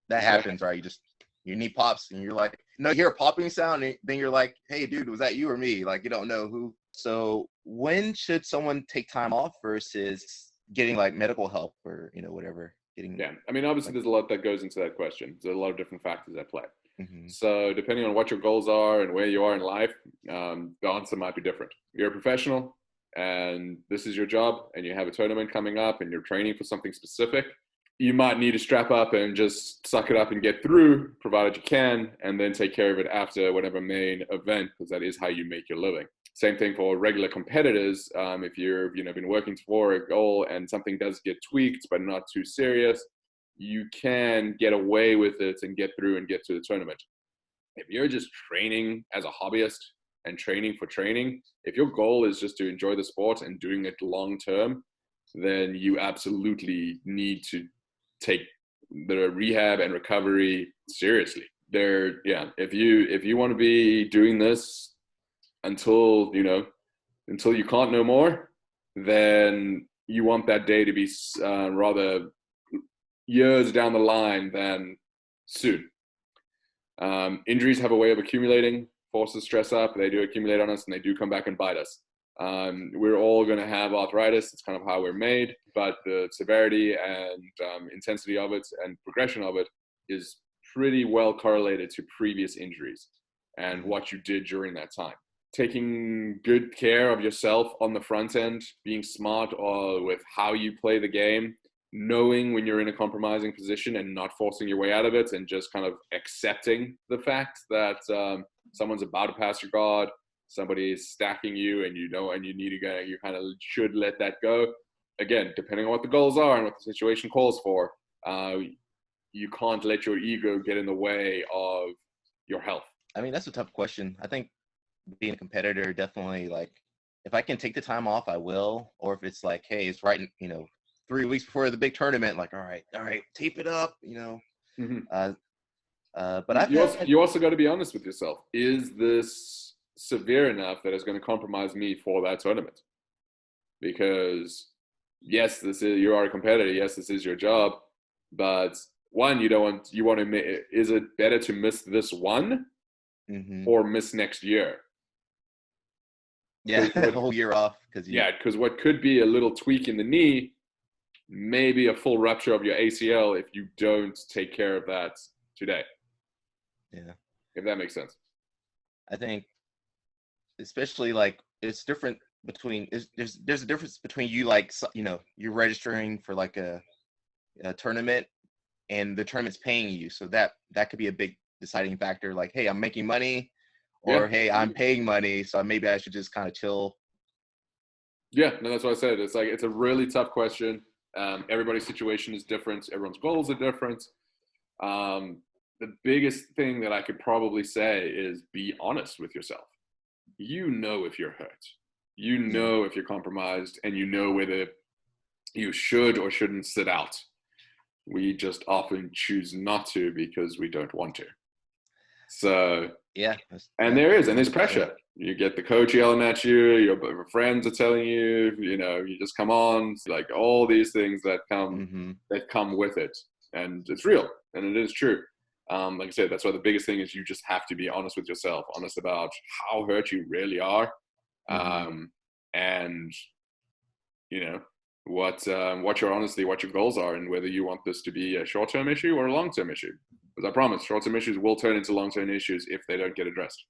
that happens, right? Your knee pops and you're like, no, you hear a popping sound, and then you're like, hey, dude, was that you or me? Like, you don't know who. So when should someone take time off versus getting like medical help or, whatever? Yeah. I mean, obviously, Like, there's a lot that goes into that question. There's a lot of different factors at play. mm-hmm. So depending on what your goals are and where you are in life, the answer might be different. You're a professional and this is your job and you have a tournament coming up and you're training for something specific. You might need to strap up and just suck it up and get through, provided you can, and then take care of it after whatever main event, because that is how you make your living. Same thing for regular competitors. If you've been working for a goal and something does get tweaked but not too serious, you can get away with it and get through and get to the tournament. If you're just training as a hobbyist and training for training, if your goal is just to enjoy the sport and doing it long term, then you absolutely need to take the rehab and recovery seriously. If you want to be doing this until you can't no more, then you want that day to be rather years down the line than soon. Injuries have a way of accumulating, forces stress up, they do accumulate on us, and they do come back and bite us. We're all going to have arthritis. It's kind of how we're made, but the severity and intensity of it and progression of it is pretty well correlated to previous injuries and what you did during that time. Taking good care of yourself on the front end, being smart with how you play the game, knowing when you're in a compromising position and not forcing your way out of it, and just kind of accepting the fact that someone's about to pass your guard, somebody is stacking you, and you need to go, you kind of should let that go. Again, depending on what the goals are and what the situation calls for, you can't let your ego get in the way of your health. I mean, that's a tough question. I think being a competitor, definitely, like, if I can take the time off, I will. Or if it's like, hey, it's right, 3 weeks before the big tournament, like, all right, tape it up, Mm-hmm. But you also got to be honest with yourself. Is this severe enough that it's going to compromise me for that tournament? Because yes, you are a competitor. Yes, this is your job. But one, is it better to miss this one or miss next year? Yeah, the whole year off. Because what could be a little tweak in the knee, maybe a full rupture of your ACL if you don't take care of that today. Yeah. If that makes sense. I think, especially, like, it's different between, there's a difference between you, like, you're registering for like a tournament and the tournament's paying you. So that could be a big deciding factor. Like, hey, I'm making money, or hey, I'm paying money, so maybe I should just kind of chill. Yeah, no, that's what I said. It's like, it's a really tough question. Everybody's situation is different. Everyone's goals are different. The biggest thing that I could probably say is be honest with yourself. If you're hurt, if you're compromised, and whether you should or shouldn't sit out. We just often choose not to because we don't want to. So there's pressure. You get the coach yelling at you, your friends are telling you, you just come on, like all these things that come with it. And it's real and it is true. Like I said, that's why the biggest thing is you just have to be honest with yourself, honest about how hurt you really are. And what your goals are, and whether you want this to be a short-term issue or a long-term issue. Because I promise, short-term issues will turn into long-term issues if they don't get addressed.